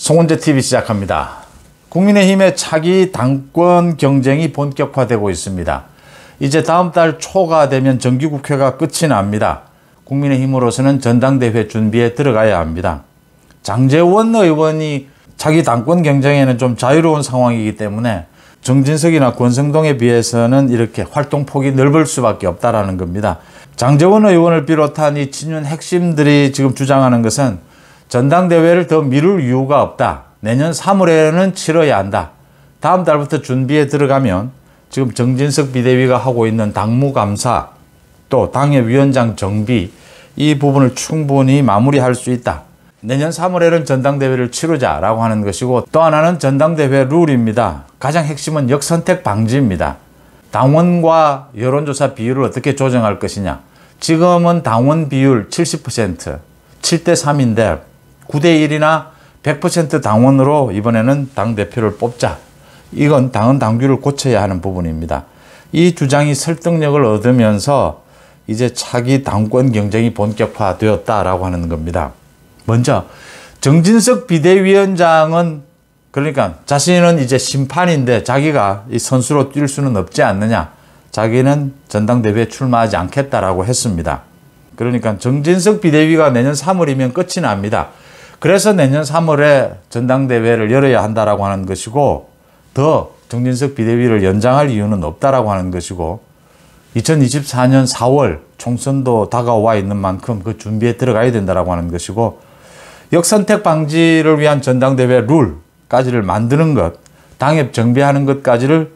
송원재 TV 시작합니다. 국민의힘의 차기 당권 경쟁이 본격화되고 있습니다. 이제 다음 달 초가 되면 정기국회가 끝이 납니다. 국민의힘으로서는 전당대회 준비에 들어가야 합니다. 장제원 의원이 차기 당권 경쟁에는 좀 자유로운 상황이기 때문에 정진석이나 권성동에 비해서는 이렇게 활동폭이 넓을 수밖에 없다라는 겁니다. 장제원 의원을 비롯한 이 친윤 핵심들이 지금 주장하는 것은 전당대회를 더 미룰 이유가 없다. 내년 3월에는 치러야 한다. 다음 달부터 준비에 들어가면 지금 정진석 비대위가 하고 있는 당무감사 또 당협위원장 정비 이 부분을 충분히 마무리할 수 있다. 내년 3월에는 전당대회를 치르자라고 하는 것이고, 또 하나는 전당대회 룰입니다. 가장 핵심은 역선택 방지입니다. 당원과 여론조사 비율을 어떻게 조정할 것이냐. 지금은 당원 비율 70%, 7대 3인데 9대 1이나 100% 당원으로 이번에는 당대표를 뽑자. 이건 당헌 당규를 고쳐야 하는 부분입니다. 이 주장이 설득력을 얻으면서 이제 차기 당권 경쟁이 본격화되었다라고 하는 겁니다. 먼저 정진석 비대위원장은 그러니까 자신은 이제 심판인데 자기가 이 선수로 뛸 수는 없지 않느냐. 자기는 전당대회에 출마하지 않겠다라고 했습니다. 그러니까 정진석 비대위가 내년 3월이면 끝이 납니다. 그래서 내년 3월에 전당대회를 열어야 한다라고 하는 것이고, 더 정진석 비대위를 연장할 이유는 없다라고 하는 것이고, 2024년 4월 총선도 다가와 있는 만큼 그 준비에 들어가야 된다라고 하는 것이고, 역선택 방지를 위한 전당대회 룰까지를 만드는 것, 당협 정비하는 것까지를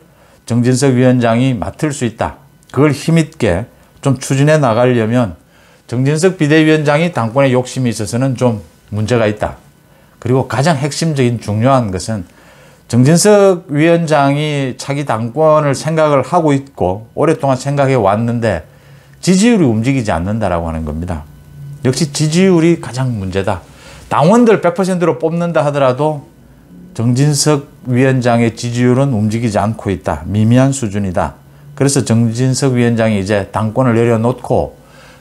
정진석 위원장이 맡을 수 있다. 그걸 힘있게 좀 추진해 나가려면 정진석 비대위원장이 당권에 욕심이 있어서는 좀 문제가 있다. 그리고 가장 핵심적인 중요한 것은 정진석 위원장이 차기 당권을 생각을 하고 있고 오랫동안 생각해 왔는데 지지율이 움직이지 않는다라고 하는 겁니다. 역시 지지율이 가장 문제다. 당원들 100%로 뽑는다 하더라도 정진석 위원장의 지지율은 움직이지 않고 있다. 미미한 수준이다. 그래서 정진석 위원장이 이제 당권을 내려놓고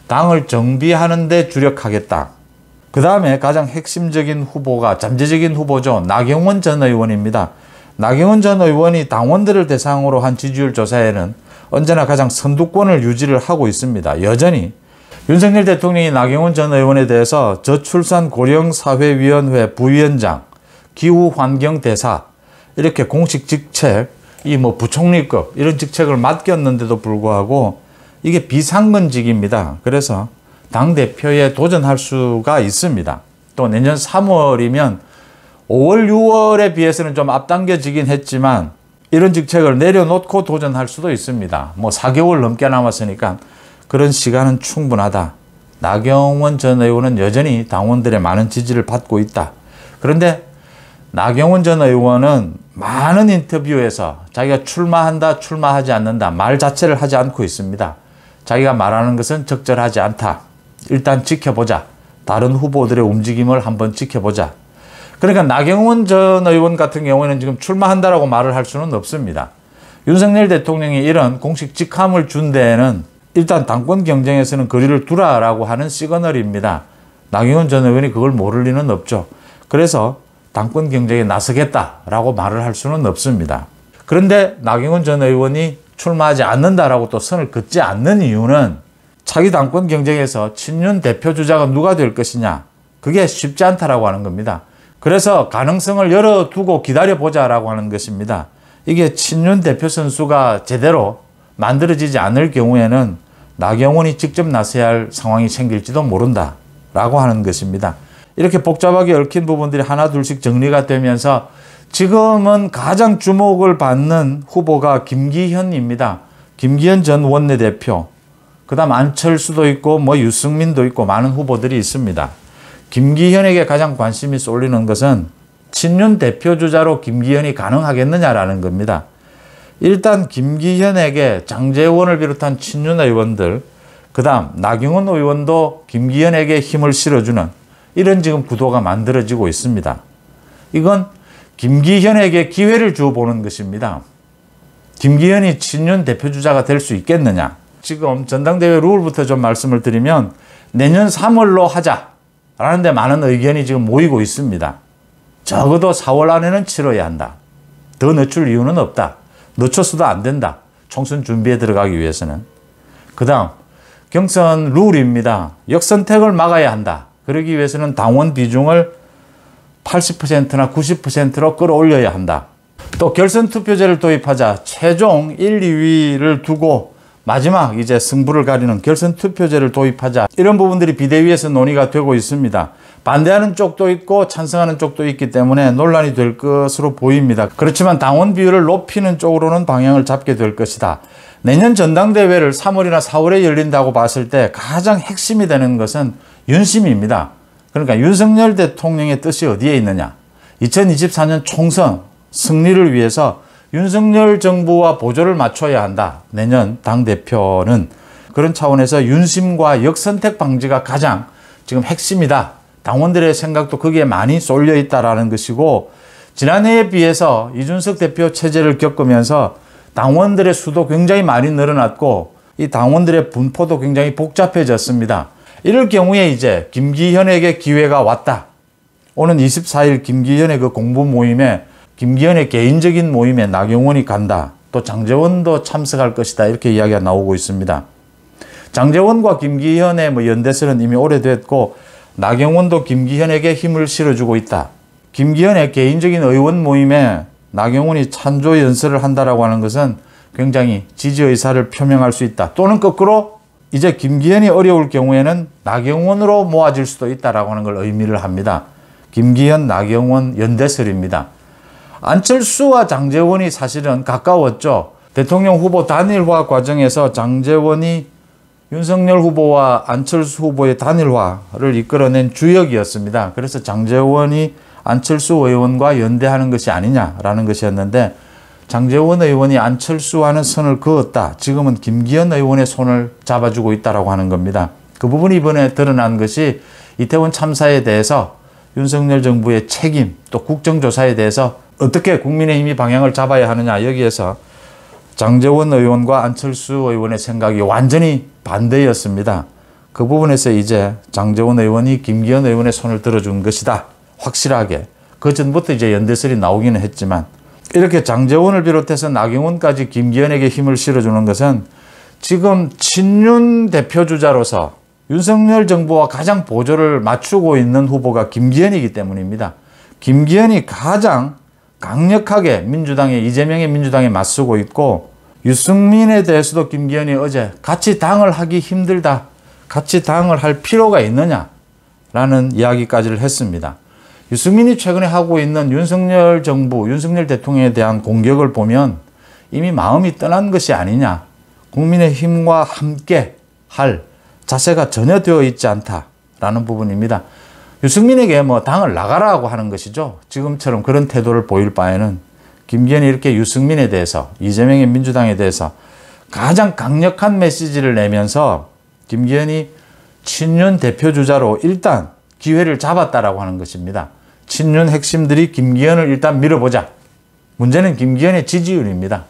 당을 정비하는 데 주력하겠다. 그 다음에 가장 핵심적인 후보가 잠재적인 후보죠. 나경원 전 의원입니다. 나경원 전 의원이 당원들을 대상으로 한 지지율 조사에는 언제나 가장 선두권을 유지를 하고 있습니다. 여전히 윤석열 대통령이 나경원 전 의원에 대해서 저출산 고령사회위원회 부위원장, 기후환경대사 이렇게 공식 직책, 이 뭐 부총리급 이런 직책을 맡겼는데도 불구하고 이게 비상근직입니다. 그래서 당대표에 도전할 수가 있습니다. 또 내년 3월이면 5월, 6월에 비해서는 좀 앞당겨지긴 했지만 이런 직책을 내려놓고 도전할 수도 있습니다. 뭐 4개월 넘게 남았으니까 그런 시간은 충분하다. 나경원 전 의원은 여전히 당원들의 많은 지지를 받고 있다. 그런데 나경원 전 의원은 많은 인터뷰에서 자기가 출마한다, 출마하지 않는다 말 자체를 하지 않고 있습니다. 자기가 말하는 것은 적절하지 않다. 일단 지켜보자. 다른 후보들의 움직임을 한번 지켜보자. 그러니까 나경원 전 의원 같은 경우에는 지금 출마한다라고 말을 할 수는 없습니다. 윤석열 대통령이 이런 공식 직함을 준 데에는 일단 당권 경쟁에서는 거리를 두라라고 하는 시그널입니다. 나경원 전 의원이 그걸 모를 리는 없죠. 그래서 당권 경쟁에 나서겠다라고 말을 할 수는 없습니다. 그런데 나경원 전 의원이 출마하지 않는다라고 또 선을 긋지 않는 이유는 차기 당권 경쟁에서 친윤 대표 주자가 누가 될 것이냐. 그게 쉽지 않다라고 하는 겁니다. 그래서 가능성을 열어두고 기다려보자라고 하는 것입니다. 이게 친윤 대표 선수가 제대로 만들어지지 않을 경우에는 나경원이 직접 나서야 할 상황이 생길지도 모른다라고 하는 것입니다. 이렇게 복잡하게 얽힌 부분들이 하나 둘씩 정리가 되면서 지금은 가장 주목을 받는 후보가 김기현입니다. 김기현 전 원내대표, 그 다음 안철수도 있고 뭐 유승민도 있고 많은 후보들이 있습니다. 김기현에게 가장 관심이 쏠리는 것은 친윤 대표주자로 김기현이 가능하겠느냐라는 겁니다. 일단 김기현에게 장제원을 비롯한 친윤 의원들, 그 다음 나경원 의원도 김기현에게 힘을 실어주는 이런 지금 구도가 만들어지고 있습니다. 이건 김기현에게 기회를 주어보는 것입니다. 김기현이 친윤 대표주자가 될 수 있겠느냐. 지금 전당대회 룰부터 좀 말씀을 드리면 내년 3월로 하자라는 데 많은 의견이 지금 모이고 있습니다. 적어도 4월 안에는 치러야 한다. 더 늦출 이유는 없다. 늦춰서도 안 된다. 총선 준비에 들어가기 위해서는. 그 다음 경선 룰입니다. 역선택을 막아야 한다. 그러기 위해서는 당원 비중을 80%나 90%로 끌어올려야 한다. 또 결선 투표제를 도입하자. 최종 1, 2위를 두고 마지막 이제 승부를 가리는 결선 투표제를 도입하자. 이런 부분들이 비대위에서 논의가 되고 있습니다. 반대하는 쪽도 있고 찬성하는 쪽도 있기 때문에 논란이 될 것으로 보입니다. 그렇지만 당원 비율을 높이는 쪽으로는 방향을 잡게 될 것이다. 내년 전당대회를 3월이나 4월에 열린다고 봤을 때 가장 핵심이 되는 것은 윤심입니다. 그러니까 윤석열 대통령의 뜻이 어디에 있느냐. 2024년 총선 승리를 위해서 윤석열 정부와 보조를 맞춰야 한다. 내년 당대표는. 그런 차원에서 윤심과 역선택 방지가 가장 지금 핵심이다. 당원들의 생각도 거기에 많이 쏠려 있다라는 것이고, 지난해에 비해서 이준석 대표 체제를 겪으면서 당원들의 수도 굉장히 많이 늘어났고 이 당원들의 분포도 굉장히 복잡해졌습니다. 이럴 경우에 이제 김기현에게 기회가 왔다. 오는 24일 김기현의 그 공부 모임에, 김기현의 개인적인 모임에 나경원이 간다. 또 장제원도 참석할 것이다. 이렇게 이야기가 나오고 있습니다. 장제원과 김기현의 연대설은 이미 오래됐고 나경원도 김기현에게 힘을 실어주고 있다. 김기현의 개인적인 의원 모임에 나경원이 찬조 연설을 한다라고 하는 것은 굉장히 지지 의사를 표명할 수 있다. 또는 거꾸로 이제 김기현이 어려울 경우에는 나경원으로 모아질 수도 있다라고 하는 걸 의미를 합니다. 김기현, 나경원 연대설입니다. 안철수와 장제원이 사실은 가까웠죠. 대통령 후보 단일화 과정에서 장제원이 윤석열 후보와 안철수 후보의 단일화를 이끌어낸 주역이었습니다. 그래서 장제원이 안철수 의원과 연대하는 것이 아니냐라는 것이었는데 장제원 의원이 안철수와는 선을 그었다. 지금은 김기현 의원의 손을 잡아주고 있다라고 하는 겁니다. 그 부분이 이번에 드러난 것이 이태원 참사에 대해서 윤석열 정부의 책임, 또 국정조사에 대해서 어떻게 국민의힘이 방향을 잡아야 하느냐, 여기에서 장제원 의원과 안철수 의원의 생각이 완전히 반대였습니다. 그 부분에서 이제 장제원 의원이 김기현 의원의 손을 들어준 것이다. 확실하게. 그 전부터 이제 연대설이 나오기는 했지만 이렇게 장제원을 비롯해서 나경원까지 김기현에게 힘을 실어주는 것은 지금 친윤 대표주자로서 윤석열 정부와 가장 보조를 맞추고 있는 후보가 김기현이기 때문입니다. 김기현이 가장 강력하게 민주당의 이재명의 민주당에 맞서고 있고 유승민에 대해서도 김기현이 어제 같이 당을 하기 힘들다. 같이 당을 할 필요가 있느냐라는 이야기까지를 했습니다. 유승민이 최근에 하고 있는 윤석열 정부, 윤석열 대통령에 대한 공격을 보면 이미 마음이 떠난 것이 아니냐. 국민의힘과 함께 할 자세가 전혀 되어 있지 않다라는 부분입니다. 유승민에게 당을 나가라고 하는 것이죠. 지금처럼 그런 태도를 보일 바에는 김기현이 이렇게 유승민에 대해서, 이재명의 민주당에 대해서 가장 강력한 메시지를 내면서 김기현이 친윤 대표주자로 일단 기회를 잡았다라고 하는 것입니다. 친윤 핵심들이 김기현을 일단 밀어보자. 문제는 김기현의 지지율입니다.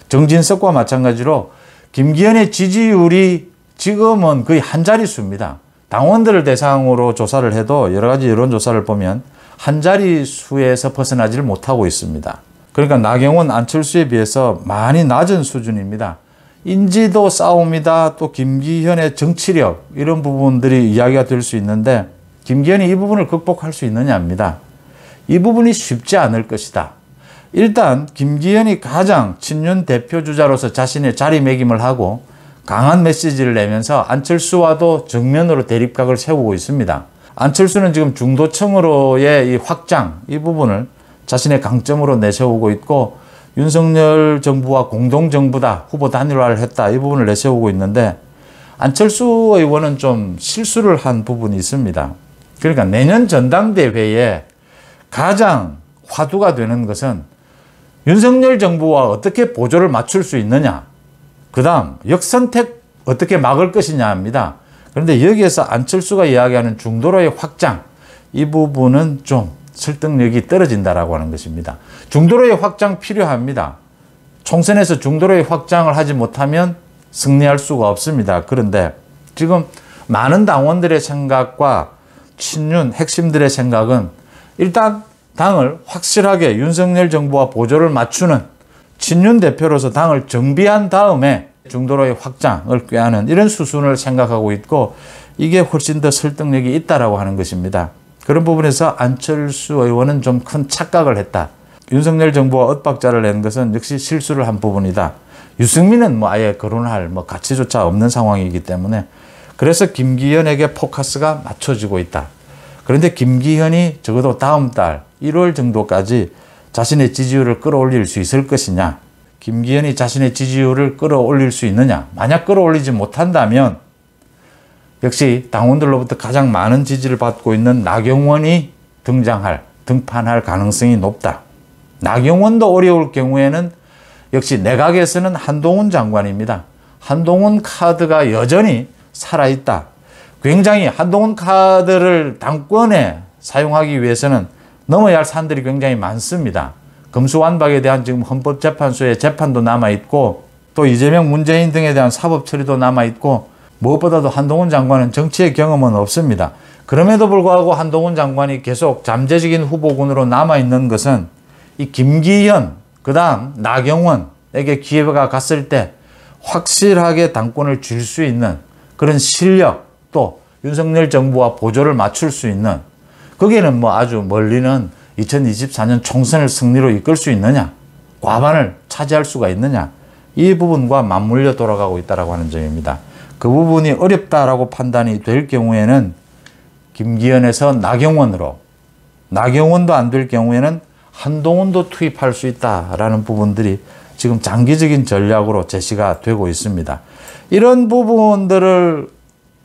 정진석과 마찬가지로 김기현의 지지율이 지금은 거의 한 자릿수입니다. 당원들을 대상으로 조사를 해도 여러 가지 여론조사를 보면 한 자릿수에서 벗어나지를 못하고 있습니다. 그러니까 나경원, 안철수에 비해서 많이 낮은 수준입니다. 인지도 싸움이다, 또 김기현의 정치력, 이런 부분들이 이야기가 될 수 있는데 김기현이 이 부분을 극복할 수 있느냐입니다. 이 부분이 쉽지 않을 것이다. 일단 김기현이 가장 친윤 대표주자로서 자신의 자리매김을 하고 강한 메시지를 내면서 안철수와도 정면으로 대립각을 세우고 있습니다. 안철수는 지금 중도층으로의 이 확장, 이 부분을 자신의 강점으로 내세우고 있고 윤석열 정부와 공동정부다, 후보 단일화를 했다, 이 부분을 내세우고 있는데 안철수 의원은 좀 실수를 한 부분이 있습니다. 그러니까 내년 전당대회에 가장 화두가 되는 것은 윤석열 정부와 어떻게 보조를 맞출 수 있느냐, 그 다음 역선택 어떻게 막을 것이냐 합니다. 그런데 여기에서 안철수가 이야기하는 중도로의 확장, 이 부분은 좀 설득력이 떨어진다라고 하는 것입니다. 중도로의 확장 필요합니다. 총선에서 중도로의 확장을 하지 못하면 승리할 수가 없습니다. 그런데 지금 많은 당원들의 생각과 친윤 핵심들의 생각은 일단 당을 확실하게 윤석열 정부와 보조를 맞추는 친윤 대표로서 당을 정비한 다음에 중도로의 확장을 꾀하는 이런 수순을 생각하고 있고, 이게 훨씬 더 설득력이 있다라고 하는 것입니다. 그런 부분에서 안철수 의원은 좀 큰 착각을 했다. 윤석열 정부와 엇박자를 낸 것은 역시 실수를 한 부분이다. 유승민은 아예 거론할 가치조차 없는 상황이기 때문에, 그래서 김기현에게 포커스가 맞춰지고 있다. 그런데 김기현이 적어도 다음 달 1월 정도까지 자신의 지지율을 끌어올릴 수 있을 것이냐, 김기현이 자신의 지지율을 끌어올릴 수 있느냐, 만약 끌어올리지 못한다면 역시 당원들로부터 가장 많은 지지를 받고 있는 나경원이 등판할 가능성이 높다. 나경원도 어려울 경우에는 역시 내각에서는 한동훈 장관입니다. 한동훈 카드가 여전히 살아있다. 굉장히 한동훈 카드를 당권에 사용하기 위해서는 넘어야 할 산들이 굉장히 많습니다. 검수완박에 대한 지금 헌법재판소의 재판도 남아있고, 또 이재명, 문재인 등에 대한 사법 처리도 남아있고, 무엇보다도 한동훈 장관은 정치의 경험은 없습니다. 그럼에도 불구하고 한동훈 장관이 계속 잠재적인 후보군으로 남아있는 것은 이 김기현, 그 다음 나경원에게 기회가 갔을 때 확실하게 당권을 줄 수 있는 그런 실력, 또 윤석열 정부와 보조를 맞출 수 있는, 거기에는 아주 멀리는 2024년 총선을 승리로 이끌 수 있느냐, 과반을 차지할 수가 있느냐, 이 부분과 맞물려 돌아가고 있다고 하는 점입니다. 그 부분이 어렵다라고 판단이 될 경우에는 김기현에서 나경원으로, 나경원도 안 될 경우에는 한동훈도 투입할 수 있다라는 부분들이 지금 장기적인 전략으로 제시가 되고 있습니다. 이런 부분들을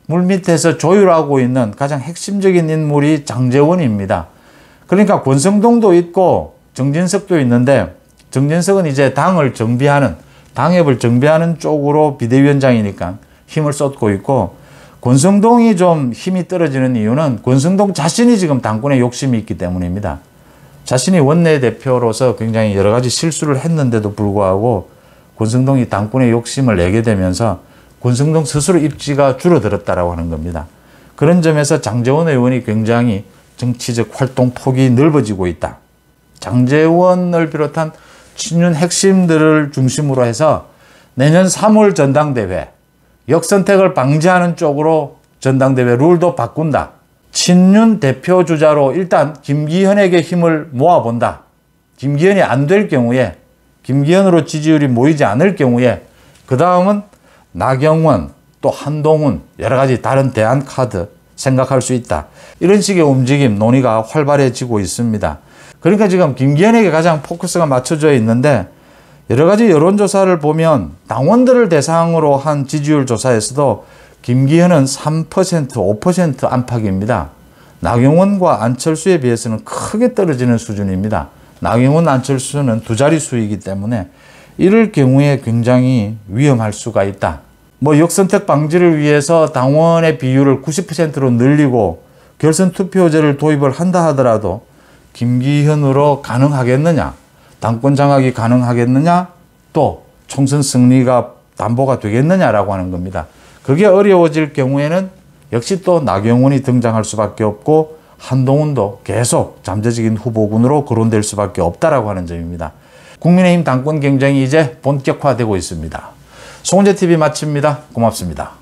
물밑에서 조율하고 있는 가장 핵심적인 인물이 장제원입니다. 그러니까 권성동도 있고 정진석도 있는데, 정진석은 이제 당을 정비하는, 당협을 정비하는 쪽으로 비대위원장이니까 힘을 쏟고 있고, 권성동이 좀 힘이 떨어지는 이유는 권성동 자신이 지금 당권에 욕심이 있기 때문입니다. 자신이 원내대표로서 굉장히 여러 가지 실수를 했는데도 불구하고 권성동이 당권에 욕심을 내게 되면서 권성동 스스로 입지가 줄어들었다라고 하는 겁니다. 그런 점에서 장제원 의원이 굉장히 정치적 활동 폭이 넓어지고 있다. 장제원을 비롯한 친윤 핵심들을 중심으로 해서 내년 3월 전당대회, 역선택을 방지하는 쪽으로 전당대회 룰도 바꾼다. 친윤 대표 주자로 일단 김기현에게 힘을 모아본다. 김기현이 안 될 경우에, 김기현으로 지지율이 모이지 않을 경우에 그 다음은 나경원, 또 한동훈, 여러 가지 다른 대안 카드 생각할 수 있다. 이런 식의 움직임, 논의가 활발해지고 있습니다. 그러니까 지금 김기현에게 가장 포커스가 맞춰져 있는데, 여러 가지 여론조사를 보면 당원들을 대상으로 한 지지율 조사에서도 김기현은 3%, 5% 안팎입니다. 나경원과 안철수에 비해서는 크게 떨어지는 수준입니다. 나경원, 안철수는 두 자릿수이기 때문에 이럴 경우에 굉장히 위험할 수가 있다. 역선택 방지를 위해서 당원의 비율을 90%로 늘리고 결선 투표제를 도입을 한다 하더라도 김기현으로 가능하겠느냐, 당권 장악이 가능하겠느냐, 또 총선 승리가 담보가 되겠느냐라고 하는 겁니다. 그게 어려워질 경우에는 역시 또 나경원이 등장할 수밖에 없고 한동훈도 계속 잠재적인 후보군으로 거론될 수밖에 없다라고 하는 점입니다. 국민의힘 당권 경쟁이 이제 본격화되고 있습니다. 송은재TV 마칩니다. 고맙습니다.